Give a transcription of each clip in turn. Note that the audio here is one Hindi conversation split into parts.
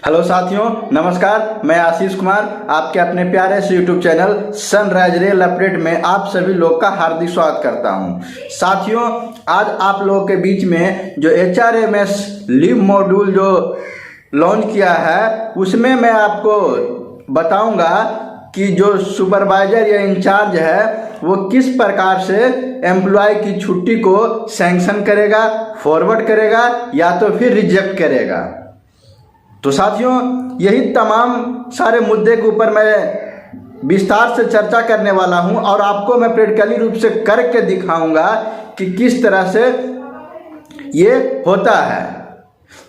हेलो साथियों, नमस्कार। मैं आशीष कुमार आपके अपने प्यारे से YouTube channel sunrise real update में आप सभी लोग का हार्दिक स्वागत करता हूं। साथियों, आज आप लोगों के बीच में जो HRMS लीव मॉड्यूल जो लॉन्च किया है उसमें मैं आपको बताऊंगा कि जो सुपरवाइजर या इंचार्ज है वो किस प्रकार से एम्प्लॉय की छुट्टी को सैंक्शन करेगा, फॉरवर्ड करेगा या तो फिर रिजेक्ट करेगा। तो साथियों, यही तमाम सारे मुद्दे के ऊपर मैं विस्तार से चर्चा करने वाला हूं और आपको मैं प्रैक्टिकली रूप से करके दिखाऊंगा कि किस तरह से ये होता है।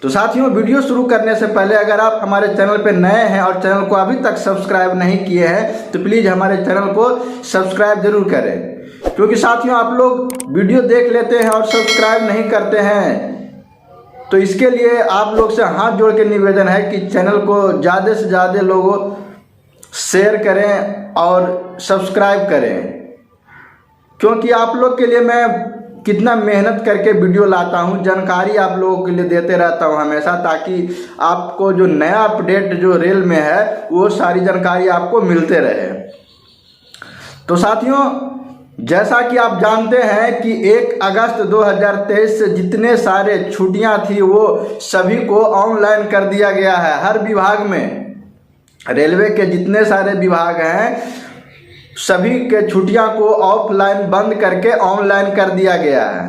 तो साथियों, वीडियो शुरू करने से पहले अगर आप हमारे चैनल पर नए हैं और चैनल को अभी तक सब्सक्राइब नहीं किए हैं तो प्लीज़ हमारे चैनल को सब्सक्राइब जरूर करें, क्योंकि साथियों आप लोग वीडियो देख लेते हैं और सब्सक्राइब नहीं करते हैं। तो इसके लिए आप लोग से हाथ जोड़ के निवेदन है कि चैनल को ज़्यादा से ज़्यादा लोगों शेयर करें और सब्सक्राइब करें, क्योंकि आप लोग के लिए मैं कितना मेहनत करके वीडियो लाता हूं, जानकारी आप लोगों के लिए देते रहता हूं हमेशा, ताकि आपको जो नया अपडेट जो रेल में है वो सारी जानकारी आपको मिलते रहे। तो साथियों, जैसा कि आप जानते हैं कि 1 अगस्त 2023 से जितने सारे छुट्टियां थी वो सभी को ऑनलाइन कर दिया गया है। हर विभाग में, रेलवे के जितने सारे विभाग हैं सभी के छुट्टियां को ऑफलाइन बंद करके ऑनलाइन कर दिया गया है।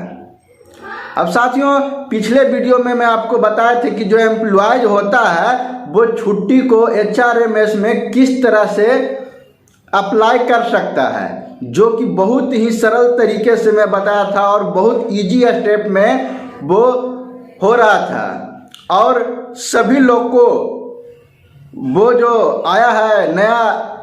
अब साथियों, पिछले वीडियो में मैं आपको बताया था कि जो एम्प्लॉयज होता है वो छुट्टी को HRMS में किस तरह से अप्लाई कर सकता है, जो कि बहुत ही सरल तरीके से मैं बताया था और बहुत इजी स्टेप में वो हो रहा था और सभी लोग को वो जो आया है नया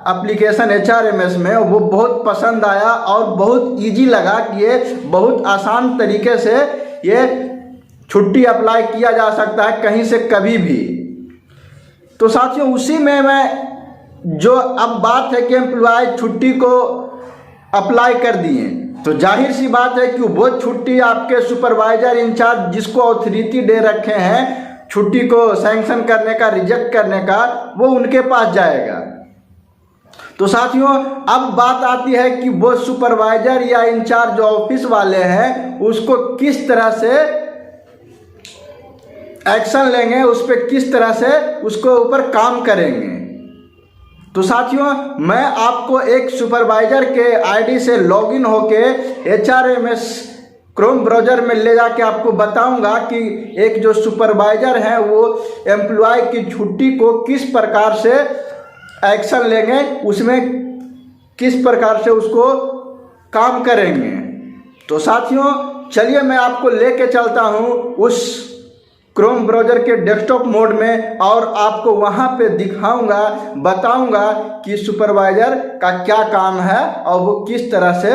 एप्लीकेशन HRMS में वो बहुत पसंद आया और बहुत इजी लगा कि ये बहुत आसान तरीके से ये छुट्टी अप्लाई किया जा सकता है कहीं से कभी भी। तो साथियों, उसी में मैं जो अब बात है कि एम्प्लॉय छुट्टी को अप्लाई कर दिए तो जाहिर सी बात है कि वो छुट्टी आपके सुपरवाइजर इंचार्ज जिसको अथॉरिटी दे रखे हैं छुट्टी को सैंक्शन करने का, रिजेक्ट करने का, वो उनके पास जाएगा। तो साथियों, अब बात आती है कि वो सुपरवाइजर या इंचार्ज जो ऑफिस वाले हैं उसको किस तरह से एक्शन लेंगे, उस पर किस तरह से उसको ऊपर काम करेंगे। तो साथियों, मैं आपको एक सुपरवाइजर के आईडी से लॉगिन होके HRMS क्रोम ब्राउज़र में ले जाके आपको बताऊंगा कि एक जो सुपरवाइजर है वो एम्प्लॉय की छुट्टी को किस प्रकार से एक्शन लेंगे, उसमें किस प्रकार से उसको काम करेंगे। तो साथियों, चलिए मैं आपको लेके चलता हूँ उस क्रोम ब्राउज़र के डेस्कटॉप मोड में और आपको वहाँ पे दिखाऊंगा, बताऊंगा कि सुपरवाइजर का क्या काम है और वो किस तरह से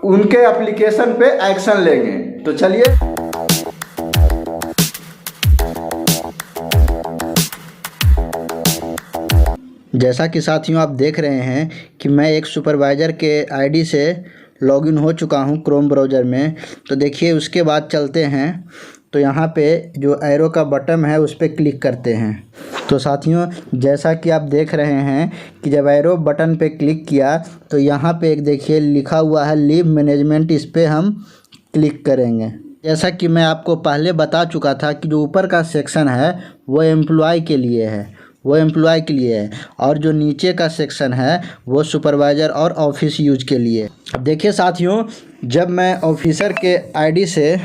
उनके एप्लीकेशन पे एक्शन लेंगे। तो चलिए, जैसा कि साथियों आप देख रहे हैं कि मैं एक सुपरवाइजर के आईडी से लॉगिन हो चुका हूं क्रोम ब्राउज़र में। तो देखिए, उसके बाद चलते हैं तो यहाँ पे जो एरो का बटन है उस पर क्लिक करते हैं। तो साथियों, जैसा कि आप देख रहे हैं कि जब एरो बटन पे क्लिक किया तो यहाँ पे एक देखिए लिखा हुआ है लीव मैनेजमेंट, इस पर हम क्लिक करेंगे। जैसा कि मैं आपको पहले बता चुका था कि जो ऊपर का सेक्शन है वो एम्प्लॉय के लिए है, और जो नीचे का सेक्शन है वो सुपरवाइज़र और ऑफिस यूज के लिए। अब देखिए साथियों, जब मैं ऑफिसर के आईडी से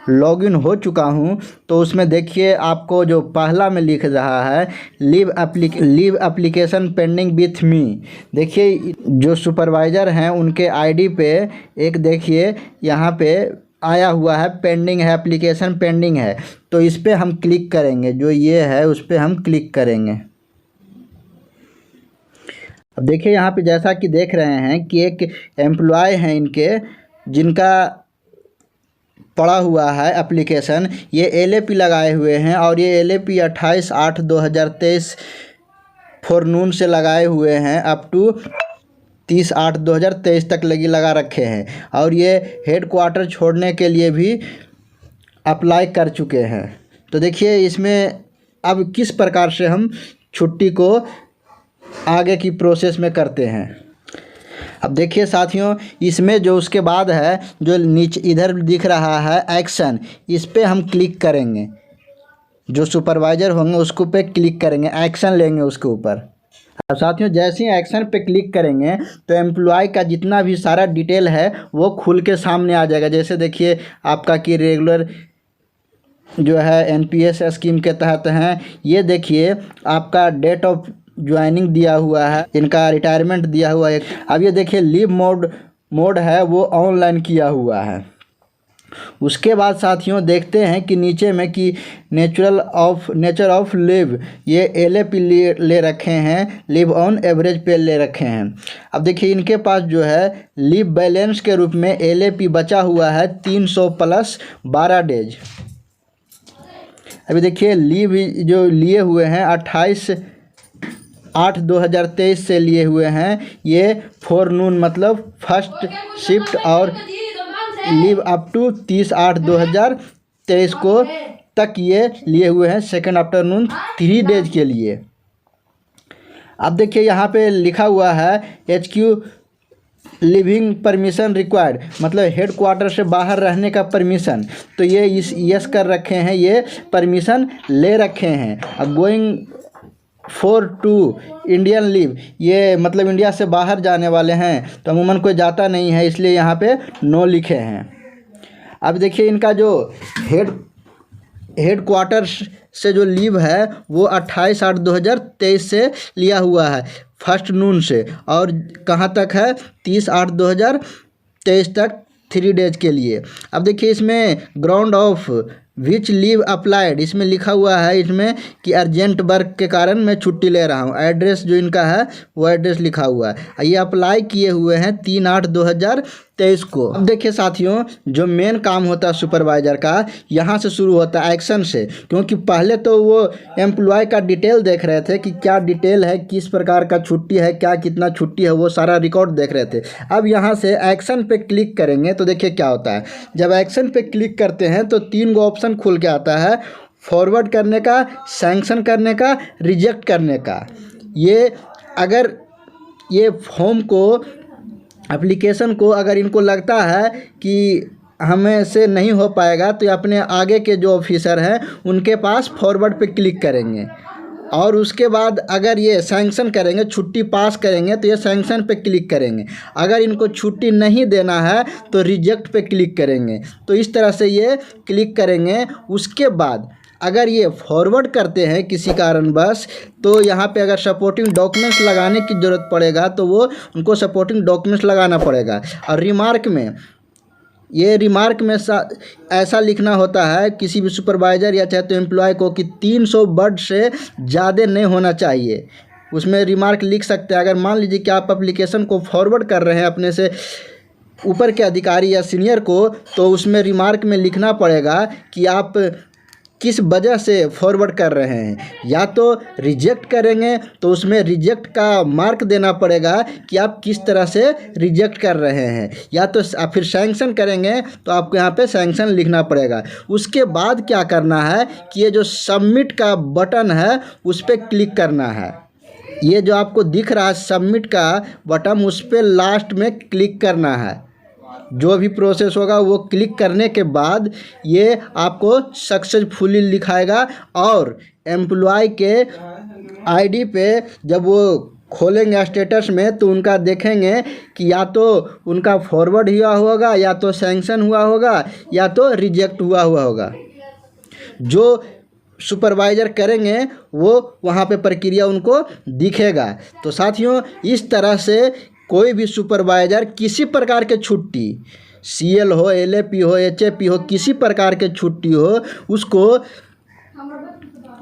लॉगिन हो चुका हूं तो उसमें देखिए आपको जो पहला में लिख रहा है leave application pending with me. देखिए, जो सुपरवाइज़र हैं उनके आईडी पे एक देखिए यहाँ पे आया हुआ है पेंडिंग है, एप्लीकेशन पेंडिंग है। तो इस पे हम क्लिक करेंगे, जो ये है उस पे हम क्लिक करेंगे। अब देखिए यहाँ पे जैसा कि देख रहे हैं कि एक एम्प्लॉय हैं इनके जिनका पड़ा हुआ है एप्लीकेशन, ये LAP लगाए हुए हैं और ये LAP 28/8/2023 फोरनून से लगाए हुए हैं अप टू 30/8/2023 तक लगा रखे हैं और ये हेड क्वार्टर छोड़ने के लिए भी अप्लाई कर चुके हैं। तो देखिए इसमें अब किस प्रकार से हम छुट्टी को आगे की प्रोसेस में करते हैं। अब देखिए साथियों, इसमें जो उसके बाद है, जो नीचे इधर दिख रहा है एक्शन, इस पे हम क्लिक करेंगे। जो सुपरवाइज़र होंगे उसको पे क्लिक करेंगे, एक्शन लेंगे उसके ऊपर। अब साथियों जैसे ही एक्शन पे क्लिक करेंगे तो एम्प्लॉय का जितना भी सारा डिटेल है वो खुल के सामने आ जाएगा। जैसे देखिए आपका कि रेगुलर जो है एनपीएस स्कीम के तहत हैं, ये देखिए आपका डेट ऑफ ज्वाइनिंग दिया हुआ है, इनका रिटायरमेंट दिया हुआ है। अब ये देखिए लीव मोड है वो ऑनलाइन किया हुआ है। उसके बाद साथियों देखते हैं कि नीचे में कि नेचर ऑफ लीव, ये एलएपी ले रखे हैं, लीव ऑन एवरेज पे ले रखे हैं। अब देखिए इनके पास जो है लीव बैलेंस के रूप में एलएपी बचा हुआ है 300 प्लस 12 डेज। अभी देखिए लीव जो लिए हुए हैं 28/8/2023 से लिए हुए हैं, ये 4 नून मतलब फर्स्ट शिफ्ट, और लीव अप टू 30/8/2023 को तक ये लिए हुए हैं सेकेंड आफ्टरनून 3 डेज के लिए। अब देखिए यहाँ पे लिखा हुआ है HQ लिविंग परमिशन रिक्वायर्ड, मतलब हेड क्वार्टर से बाहर रहने का परमिशन, तो ये इस यस कर रखे हैं, ये परमिशन ले रखे हैं। अब going for to Indian leave, ये मतलब इंडिया से बाहर जाने वाले हैं, तो अमूमन कोई जाता नहीं है इसलिए यहाँ पे नो लिखे हैं। अब देखिए इनका जो हेड क्वार्टर से जो लीव है वो 28/8/2023 से लिया हुआ है फर्स्ट नून से, और कहाँ तक है 30/8/2023 तक 3 डेज के लिए। अब देखिए इसमें ground of which leave applied, इसमें लिखा हुआ है इसमें कि अर्जेंट वर्क के कारण मैं छुट्टी ले रहा हूँ। एड्रेस जो इनका है वो एड्रेस लिखा हुआ है, ये अप्लाई किए हुए हैं 3/8/2023 को। अब देखिए साथियों जो मेन काम होता है सुपरवाइज़र का, यहाँ से शुरू होता है एक्शन से, क्योंकि पहले तो वो एम्प्लॉय का डिटेल देख रहे थे कि क्या डिटेल है, किस प्रकार का छुट्टी है, क्या कितना छुट्टी है, वो सारा रिकॉर्ड देख रहे थे। अब यहाँ से एक्शन पे क्लिक करेंगे तो देखिए क्या होता है। जब एक्शन पे क्लिक करते हैं तो 3 गो ऑप्शन खुल के आता है, फॉरवर्ड करने का, सैंक्शन करने का, रिजेक्ट करने का। ये अगर ये फॉर्म को, एप्लीकेशन को अगर इनको लगता है कि हमें से नहीं हो पाएगा तो अपने आगे के जो ऑफिसर हैं उनके पास फॉरवर्ड पे क्लिक करेंगे, और उसके बाद अगर ये सैंक्शन करेंगे, छुट्टी पास करेंगे तो ये सैंक्शन पे क्लिक करेंगे। अगर इनको छुट्टी नहीं देना है तो रिजेक्ट पे क्लिक करेंगे। तो इस तरह से ये क्लिक करेंगे। उसके बाद अगर ये फॉरवर्ड करते हैं किसी कारणवश, तो यहाँ पे अगर सपोर्टिंग डॉक्यूमेंट्स लगाने की ज़रूरत पड़ेगा तो वो उनको सपोर्टिंग डॉक्यूमेंट्स लगाना पड़ेगा। और रिमार्क में, ये रिमार्क में ऐसा लिखना होता है किसी भी सुपरवाइज़र या चाहे तो एम्प्लॉय को कि 300 वर्ड से ज़्यादा नहीं होना चाहिए। उसमें रिमार्क लिख सकते हैं। अगर मान लीजिए कि आप एप्लीकेशन को फॉरवर्ड कर रहे हैं अपने से ऊपर के अधिकारी या सीनियर को, तो उसमें रिमार्क में लिखना पड़ेगा कि आप किस वजह से फॉरवर्ड कर रहे हैं। या तो रिजेक्ट करेंगे तो उसमें रिजेक्ट का मार्क देना पड़ेगा कि आप किस तरह से रिजेक्ट कर रहे हैं, या तो फिर सैंक्शन करेंगे तो आपको यहाँ पे सैंक्शन लिखना पड़ेगा। उसके बाद क्या करना है कि ये जो सबमिट का बटन है उस पर क्लिक करना है। ये जो आपको दिख रहा है सबमिट का बटन, उस पर लास्ट में क्लिक करना है। जो भी प्रोसेस होगा वो क्लिक करने के बाद ये आपको सक्सेसफुली लिखाएगा, और एम्प्लॉय के आईडी पे जब वो खोलेंगे स्टेटस में तो उनका देखेंगे कि या तो उनका फॉरवर्ड हुआ होगा, या तो सैंक्शन हुआ होगा, या तो रिजेक्ट हुआ होगा। जो सुपरवाइज़र करेंगे वो वहाँ पे प्रक्रिया उनको दिखेगा। तो साथियों इस तरह से कोई भी सुपरवाइज़र किसी प्रकार के छुट्टी, सीएल हो, एलएपी हो, एचएपी हो, किसी प्रकार के छुट्टी हो, उसको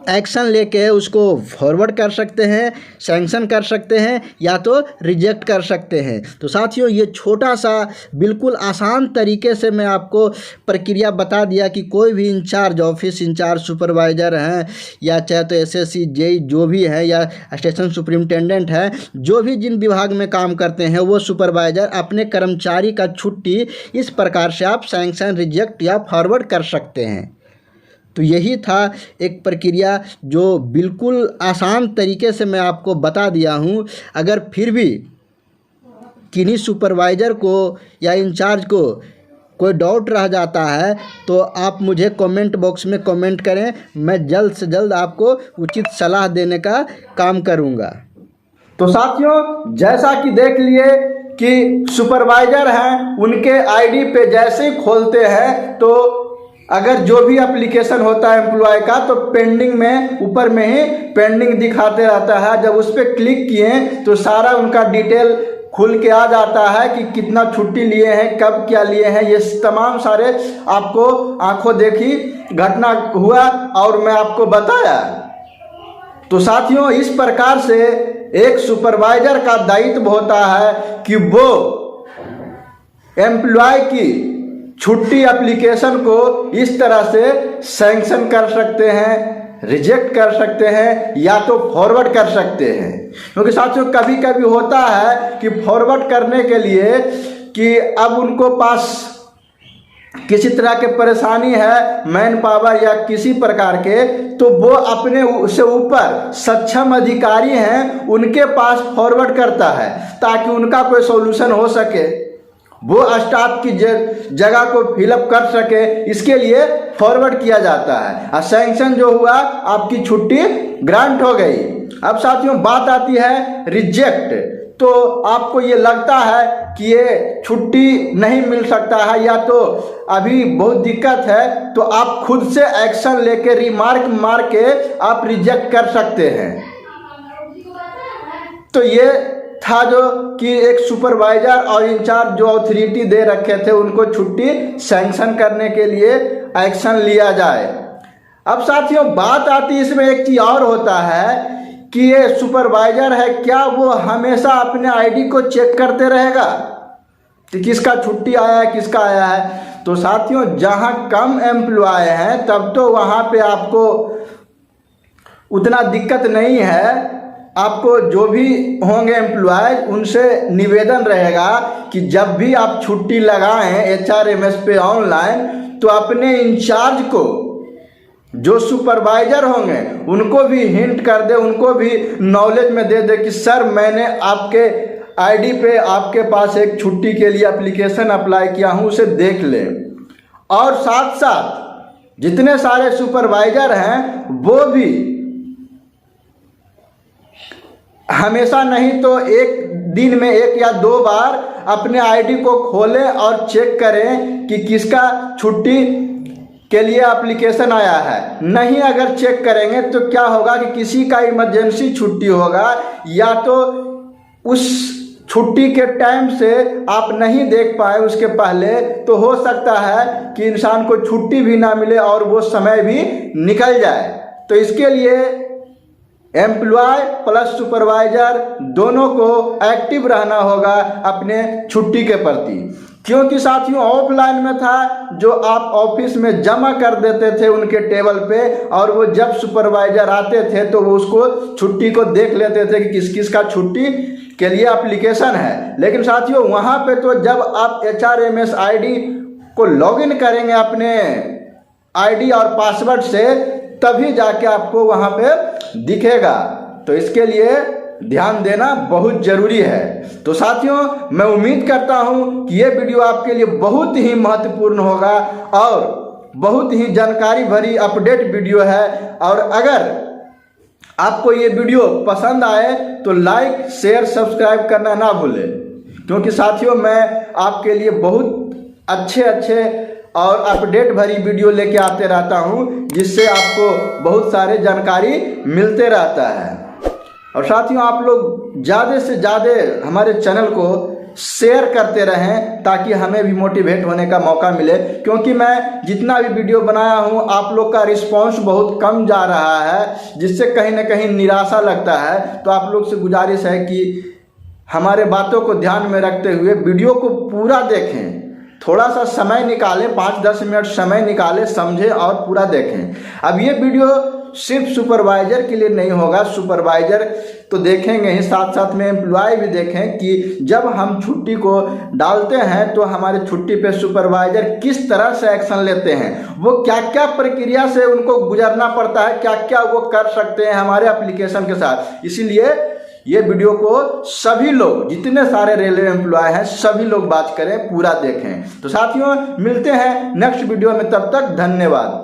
एक्शन लेके उसको फॉरवर्ड कर सकते हैं, सैंक्शन कर सकते हैं, या तो रिजेक्ट कर सकते हैं। तो साथियों ये छोटा सा बिल्कुल आसान तरीके से मैं आपको प्रक्रिया बता दिया कि कोई भी इंचार्ज, ऑफिस इंचार्ज, सुपरवाइज़र हैं, या चाहे तो एसएससी, जेई जो भी है, या स्टेशन सुपरिटेंडेंट है, जो भी जिन विभाग में काम करते हैं वो सुपरवाइज़र अपने कर्मचारी का छुट्टी इस प्रकार से आप सैंक्शन, रिजेक्ट या फॉरवर्ड कर सकते हैं। तो यही था एक प्रक्रिया जो बिल्कुल आसान तरीके से मैं आपको बता दिया हूँ। अगर फिर भी किन्हीं सुपरवाइज़र को या इंचार्ज को कोई डाउट रह जाता है तो आप मुझे कमेंट बॉक्स में कमेंट करें, मैं जल्द से जल्द आपको उचित सलाह देने का काम करूँगा। तो साथियों, जैसा कि देख लिए कि सुपरवाइज़र हैं, उनके आईडी पे जैसे ही खोलते हैं तो अगर जो भी एप्लीकेशन होता है एम्प्लॉय का तो पेंडिंग में ऊपर में ही पेंडिंग दिखाते रहता है। जब उस पर क्लिक किए तो सारा उनका डिटेल खुल के आ जाता है कि कितना छुट्टी लिए हैं, कब क्या लिए हैं, ये तमाम सारे आपको आंखों देखी घटना हुआ और मैं आपको बताया। तो साथियों, इस प्रकार से एक सुपरवाइजर का दायित्व होता है कि वो एम्प्लॉय की छुट्टी एप्लीकेशन को इस तरह से सैंक्शन कर सकते हैं, रिजेक्ट कर सकते हैं या तो फॉरवर्ड कर सकते हैं। क्योंकि साथियों, कभी कभी होता है कि फॉरवर्ड करने के लिए कि अब उनको पास किसी तरह के परेशानी है, मैन पावर या किसी प्रकार के, तो वो अपने से ऊपर सक्षम अधिकारी हैं उनके पास फॉरवर्ड करता है ताकि उनका कोई सॉल्यूशन हो सके, वो स्टाफ की जगह को फिलअप कर सके, इसके लिए फॉरवर्ड किया जाता है। और सैंक्शन जो हुआ, आपकी छुट्टी ग्रांट हो गई। अब साथियों, बात आती है रिजेक्ट। तो आपको ये लगता है कि ये छुट्टी नहीं मिल सकता है या तो अभी बहुत दिक्कत है, तो आप खुद से एक्शन लेके रिमार्क मार के आप रिजेक्ट कर सकते हैं। तो ये था जो कि एक सुपरवाइजर और इंचार्ज जो अथॉरिटी दे रखे थे उनको छुट्टी सैंक्शन करने के लिए एक्शन लिया जाए। अब साथियों, बात आती इसमें एक चीज़ और होता है कि ये सुपरवाइजर है, क्या वो हमेशा अपने आईडी को चेक करते रहेगा कि किसका छुट्टी आया है, किसका आया है? तो साथियों, जहां कम एम्प्लॉय हैं तब तो वहां पे आपको उतना दिक्कत नहीं है। आपको जो भी होंगे एम्प्लॉय उनसे निवेदन रहेगा कि जब भी आप छुट्टी लगाएं HRMS पे ऑनलाइन तो अपने इंचार्ज को, जो सुपरवाइजर होंगे उनको भी हिंट कर दे, उनको भी नॉलेज में दे दे कि सर मैंने आपके आईडी पे आपके पास एक छुट्टी के लिए एप्लीकेशन अप्लाई किया हूँ, उसे देख लें। और साथ साथ जितने सारे सुपरवाइजर हैं वो भी हमेशा नहीं तो एक दिन में 1 या 2 बार अपने आईडी को खोलें और चेक करें कि किसका छुट्टी के लिए एप्लीकेशन आया है। नहीं अगर चेक करेंगे तो क्या होगा कि किसी का इमरजेंसी छुट्टी होगा या तो उस छुट्टी के टाइम से आप नहीं देख पाए उसके पहले, तो हो सकता है कि इंसान को छुट्टी भी ना मिले और वो समय भी निकल जाए। तो इसके लिए एम्प्लॉय प्लस सुपरवाइजर दोनों को एक्टिव रहना होगा अपने छुट्टी के प्रति। क्योंकि साथियों, ऑफलाइन में था जो आप ऑफिस में जमा कर देते थे उनके टेबल पे और वो जब सुपरवाइजर आते थे तो वो उसको छुट्टी को देख लेते थे कि किस किस का छुट्टी के लिए एप्लीकेशन है। लेकिन साथियों, वहाँ पे तो जब आप HRMS आईडी को लॉगिन करेंगे अपने आईडी और पासवर्ड से, तभी जाके आपको वहाँ पे दिखेगा। तो इसके लिए ध्यान देना बहुत ज़रूरी है। तो साथियों, मैं उम्मीद करता हूँ कि ये वीडियो आपके लिए बहुत ही महत्वपूर्ण होगा और बहुत ही जानकारी भरी अपडेट वीडियो है। और अगर आपको ये वीडियो पसंद आए तो लाइक शेयर सब्सक्राइब करना ना भूलें, क्योंकि साथियों मैं आपके लिए बहुत अच्छे और अपडेट भरी वीडियो लेके आते रहता हूँ जिससे आपको बहुत सारे जानकारी मिलते रहता है। और साथियों, आप लोग ज़्यादा से ज़्यादा हमारे चैनल को शेयर करते रहें ताकि हमें भी मोटिवेट होने का मौका मिले। क्योंकि मैं जितना भी वीडियो बनाया हूँ आप लोग का रिस्पांस बहुत कम जा रहा है, जिससे कहीं ना कहीं निराशा लगता है। तो आप लोग से गुजारिश है कि हमारे बातों को ध्यान में रखते हुए वीडियो को पूरा देखें, थोड़ा सा समय निकालें, 5-10 मिनट समय निकालें, समझें और पूरा देखें। अब ये वीडियो सिर्फ सुपरवाइजर के लिए नहीं होगा, सुपरवाइजर तो देखेंगे ही, साथ साथ में एम्प्लॉय भी देखें कि जब हम छुट्टी को डालते हैं तो हमारे छुट्टी पे सुपरवाइजर किस तरह से एक्शन लेते हैं, वो क्या क्या प्रक्रिया से उनको गुजरना पड़ता है, क्या क्या वो कर सकते हैं हमारे एप्लीकेशन के साथ। इसीलिए ये वीडियो को सभी लोग, जितने सारे रेलवे एम्प्लॉय हैं, सभी लोग बात करें, पूरा देखें। तो साथियों मिलते हैं नेक्स्ट वीडियो में, तब तक धन्यवाद।